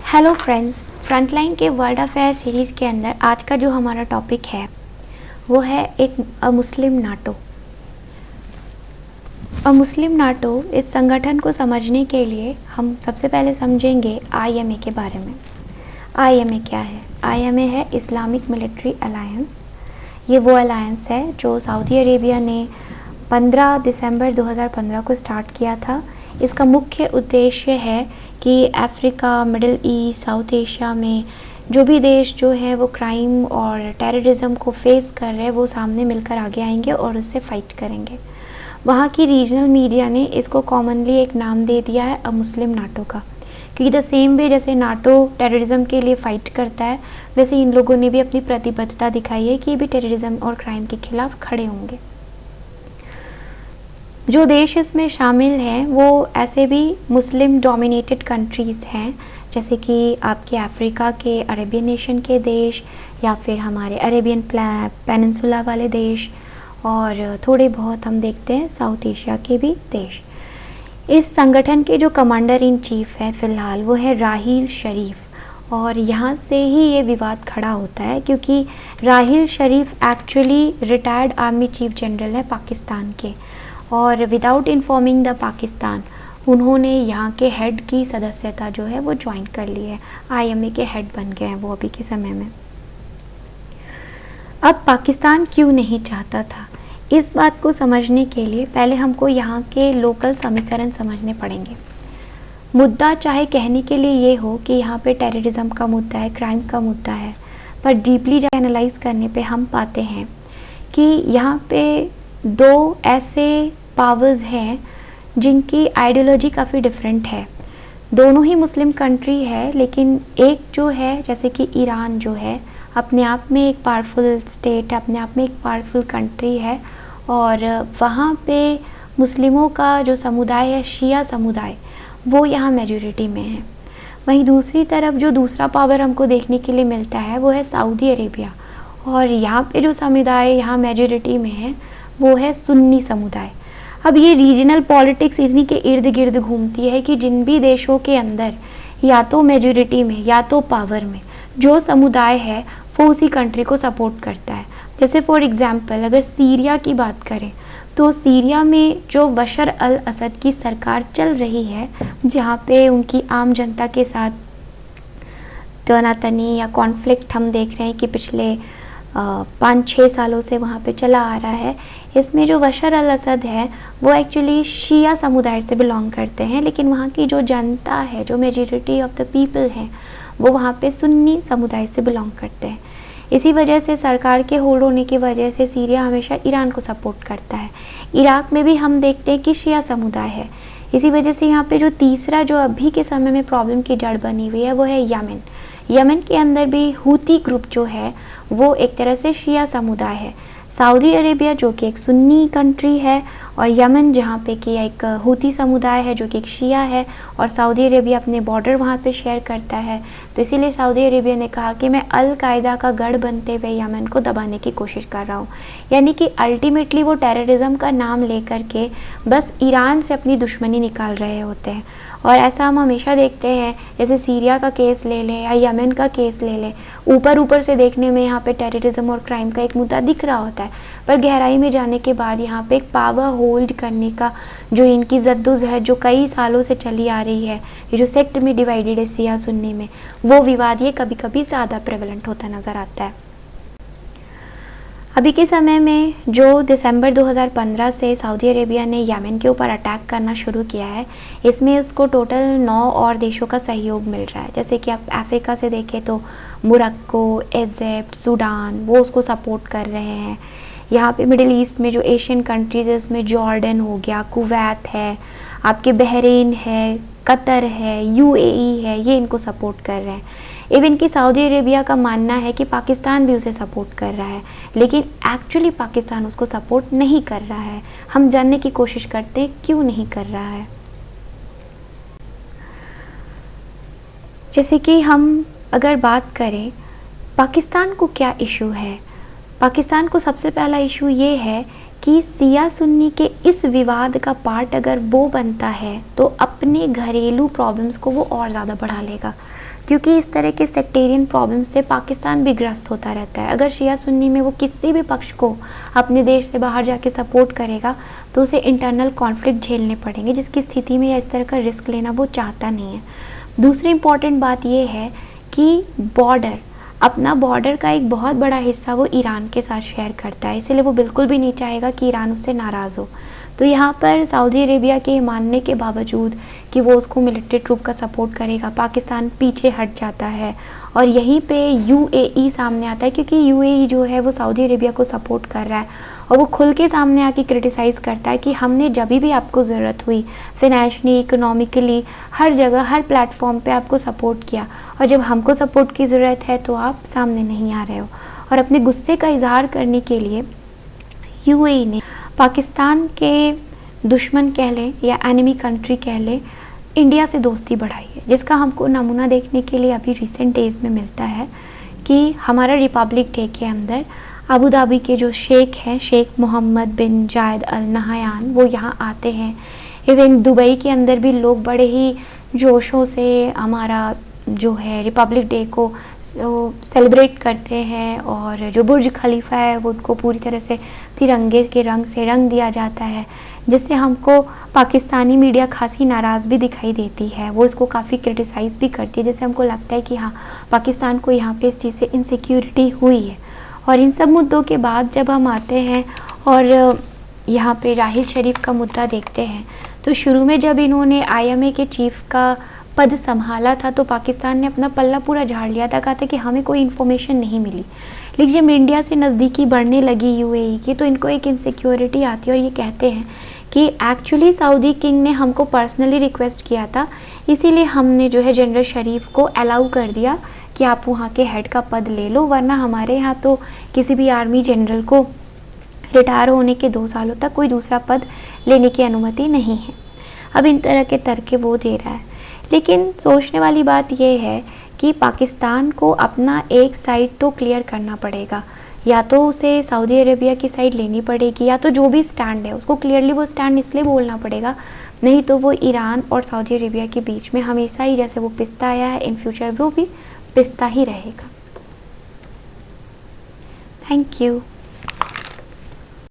Hello friends, frontline के world affair series के अंदर आज का जो हमारा टॉपिक है वो है एक मुस्लिम नाटो। मुस्लिम नाटो इस संगठन को समझने के लिए हम सबसे पहले समझेंगे आईएमए के बारे में। आईएमए क्या है? आईएमए है इस्लामिक मिलिट्री अलायंस। ये वो अलायंस है जो सऊदी अरेबिया ने 15 दिसंबर 2015 को स्टार्ट किया था। इसका मुख्य उद्देश्य है कि Africa, middle east, south Asia में जो भी देश जो है वो क्राइम और टेररिज्म को फेस कर रहे हैं वो सामने मिलकर आगे आएंगे और उससे फाइट करेंगे। वहाँ की रीजनल मीडिया ने इसको कॉमनली एक नाम दे दिया है मुस्लिम नाटो का, क्योंकि द सेम वे जैसे नाटो टेररिज्म के लिए फ़ाइट करता है वैसे इन लोगों ने भी अपनी प्रतिबद्धता दिखाई है कि ये भी टेररिज्म और क्राइम के खिलाफ खड़े होंगे। जो देश इसमें शामिल हैं वो ऐसे भी मुस्लिम डोमिनेटेड कंट्रीज़ हैं, जैसे कि आपके अफ्रीका के अरेबियन नेशन के देश या फिर हमारे अरेबियन पेनिनसुला वाले देश, और थोड़े बहुत हम देखते हैं साउथ एशिया के भी देश। इस संगठन के जो कमांडर इन चीफ है फ़िलहाल वो है राहील शरीफ, और यहाँ से ही ये विवाद खड़ा होता है क्योंकि Raheel Sharif actually retired army chief general है पाकिस्तान के, और विदाउट इन्फॉर्मिंग द पाकिस्तान उन्होंने यहाँ के हेड की सदस्यता जो है वो ज्वाइन कर ली है। आईएमए के हेड बन गए हैं वो अभी के समय में। अब पाकिस्तान क्यों नहीं चाहता था, इस बात को समझने के लिए पहले हमको यहाँ के लोकल समीकरण समझने पड़ेंगे। मुद्दा चाहे कहने के लिए ये हो कि यहाँ पे टेररिज्म का मुद्दा है, क्राइम का मुद्दा है, पर डीपली एनालाइज करने पे हम पाते हैं कि यहाँ पे दो ऐसे पावर्स हैं जिनकी आइडियोलॉजी काफ़ी डिफरेंट है। दोनों ही मुस्लिम कंट्री है, लेकिन एक जो है जैसे कि ईरान जो है अपने आप में एक पावरफुल स्टेट है, अपने आप में एक पावरफुल कंट्री है, और वहाँ पे मुस्लिमों का जो समुदाय है, शिया समुदाय, वो यहाँ मेजॉरिटी में है। वहीं दूसरी तरफ जो दूसरा पावर हमको देखने के लिए मिलता है वो है सऊदी अरेबिया, और यहाँ पे जो समुदाय यहाँ मेजॉरिटी में है वो है सुन्नी समुदाय। अब ये रीजनल पॉलिटिक्स इन्हीं के इर्द गिर्द घूमती है कि जिन भी देशों के अंदर या तो मेजॉरिटी में या तो पावर में जो समुदाय है वो उसी कंट्री को सपोर्ट करता है। जैसे फॉर एग्जांपल अगर सीरिया की बात करें तो सीरिया में जो बशर अल असद की सरकार चल रही है, जहाँ पे उनकी आम जनता के साथ तनातनी या कॉन्फ्लिक्ट हम देख रहे हैं कि पिछले 5-6 सालों से वहाँ पे चला आ रहा है। इसमें जो बशर अल असद है वो एक्चुअली शिया समुदाय से बिलोंग करते हैं, लेकिन वहाँ की जो जनता है, जो मेजॉरिटी ऑफ द पीपल हैं, वो वहाँ पे सुन्नी समुदाय से बिलोंग करते हैं। इसी वजह से सरकार के होल्ड होने की वजह से सीरिया हमेशा ईरान को सपोर्ट करता है। इराक में भी हम देखते हैं कि शिया समुदाय है। इसी वजह से यहाँ पे जो तीसरा जो अभी के समय में प्रॉब्लम की जड़ बनी हुई है वो है यमन। यमन के अंदर भी हूती ग्रुप जो है वो एक तरह से शिया समुदाय है। सऊदी अरेबिया जो कि एक सुन्नी कंट्री है, और यमन जहाँ पे कि एक हूती समुदाय है जो कि एक शिया है, और सऊदी अरेबिया अपने बॉर्डर वहाँ पे शेयर करता है। तो इसीलिए सऊदी अरेबिया ने कहा कि मैं अल कायदा का गढ़ बनते हुए यमन को दबाने की कोशिश कर रहा हूँ। यानी कि अल्टीमेटली वो टेररिज्म का नाम लेकर के बस ईरान से अपनी दुश्मनी निकाल रहे होते हैं। और ऐसा हम हमेशा देखते हैं, जैसे सीरिया का केस ले लें या यमन का केस ले लें, ऊपर से देखने में यहाँ पे टेररिज्म और क्राइम का एक मुद्दा दिख रहा होता है, पर गहराई में जाने के बाद यहाँ पे एक पावर होल्ड करने का जो इनकी जद्दोजहद जो कई सालों से चली आ रही है, ये जो सेक्ट में डिवाइडेड है शिया सुन्नी में, वो विवाद ये कभी कभी ज़्यादा प्रेवलेंट होता नज़र आता है। अभी के समय में जो दिसंबर 2015 से सऊदी अरेबिया ने यमन के ऊपर अटैक करना शुरू किया है, इसमें उसको टोटल 9 और देशों का सहयोग मिल रहा है। जैसे कि आप अफ्रीका से देखें तो मोरक्को, इजिप्ट, सूडान, वो उसको सपोर्ट कर रहे हैं। यहाँ पे मिडिल ईस्ट में जो एशियन कंट्रीज़ है उसमें जॉर्डन हो गया, कुवैत है, आपके बहरीन है, कतर है, यूएई है, ये इनको सपोर्ट कर रहे हैं। इवन कि सऊदी अरेबिया का मानना है कि पाकिस्तान भी उसे सपोर्ट कर रहा है, लेकिन एक्चुअली पाकिस्तान उसको सपोर्ट नहीं कर रहा है। हम जानने की कोशिश करते हैं क्यों नहीं कर रहा है। जैसे कि हम अगर बात करें पाकिस्तान को क्या इशू है, पाकिस्तान को सबसे पहला इशू ये है कि कि सिया सुन्नी के इस विवाद का पार्ट अगर वो बनता है तो अपने घरेलू प्रॉब्लम्स को वो और ज़्यादा बढ़ा लेगा, क्योंकि इस तरह के सेक्टेरियन प्रॉब्लम से पाकिस्तान भी ग्रस्त होता रहता है। अगर शिया सुन्नी में वो किसी भी पक्ष को अपने देश से बाहर जाके सपोर्ट करेगा तो उसे इंटरनल कॉन्फ्लिक्ट झेलने पड़ेंगे, जिसकी स्थिति में या इस तरह का रिस्क लेना वो चाहता नहीं है। दूसरी इम्पॉर्टेंट बात ये है कि अपना बॉर्डर का एक बहुत बड़ा हिस्सा वो ईरान के साथ शेयर करता है, इसलिए वो बिल्कुल भी नहीं चाहेगा कि ईरान उससे नाराज़ हो। तो यहाँ पर सऊदी अरेबिया के मानने के बावजूद कि वो उसको मिलिट्री ट्रूप का सपोर्ट करेगा, पाकिस्तान पीछे हट जाता है और यहीं पे यूएई सामने आता है, क्योंकि यूएई जो है वो सऊदी अरेबिया को सपोर्ट कर रहा है और वो खुल के सामने आके क्रिटिसाइज़ करता है कि हमने जब भी आपको ज़रूरत हुई फिनेंशियली, इकोनॉमिकली, हर जगह, हर प्लेटफॉर्म पे आपको सपोर्ट किया, और जब हमको सपोर्ट की ज़रूरत है तो आप सामने नहीं आ रहे हो। और अपने गुस्से का इजहार करने के लिए यूएई ने पाकिस्तान के दुश्मन कह लें या एनिमी कंट्री कह लें, इंडिया से दोस्ती बढ़ाई है, जिसका हमको नमूना देखने के लिए अभी रिसेंट डेज़ में मिलता है कि हमारा रिपब्लिक डे के अंदर अबू धाबी के जो शेख हैं, शेख मोहम्मद बिन जायद अल नहयान, वो यहाँ आते हैं। इवन दुबई के अंदर भी लोग बड़े ही जोशों से हमारा जो है रिपब्लिक डे को सेलिब्रेट करते हैं, और जो बुर्ज खलीफा है वो उनको पूरी तरह से तिरंगे के रंग से रंग दिया जाता है, जिससे हमको पाकिस्तानी मीडिया खासी नाराज़ भी दिखाई देती है। वो इसको काफ़ी क्रिटिसाइज़ भी करती है, जिससे हमको लगता है कि हाँ, पाकिस्तान को यहाँ पे इस चीज़ से इनसिक्योरिटी हुई है। और इन सब मुद्दों के बाद जब हम आते हैं और यहाँ पे राहिल शरीफ का मुद्दा देखते हैं, तो शुरू में जब इन्होंने आईएमए के चीफ का पद संभाला था तो पाकिस्तान ने अपना पल्ला पूरा झाड़ लिया था, कहा था कि हमें कोई इन्फॉर्मेशन नहीं मिली। लेकिन जब इंडिया से नज़दीकी बढ़ने लगी यूएई की, तो इनको एक इनसिक्योरिटी आती है और ये कहते हैं कि एक्चुअली सऊदी किंग ने हमको पर्सनली रिक्वेस्ट किया था, इसीलिए हमने जो है जनरल शरीफ को अलाउ कर दिया कि आप वहाँ के हेड का पद ले लो, वरना हमारे यहाँ तो किसी भी आर्मी जनरल को रिटायर होने के 2 सालों तक कोई दूसरा पद लेने की अनुमति नहीं है। अब इन तरह के तर्क वो दे रहा है, लेकिन सोचने वाली बात यह है कि पाकिस्तान को अपना एक साइड तो क्लियर करना पड़ेगा, या तो उसे सऊदी अरेबिया की साइड लेनी पड़ेगी, या तो जो भी स्टैंड है उसको क्लियरली वो स्टैंड इसलिए बोलना पड़ेगा, नहीं तो वो ईरान और सऊदी अरेबिया के बीच में हमेशा ही जैसे वो पिसता आया है, इन फ्यूचर वो भी पिसता ही रहेगा। Thank you.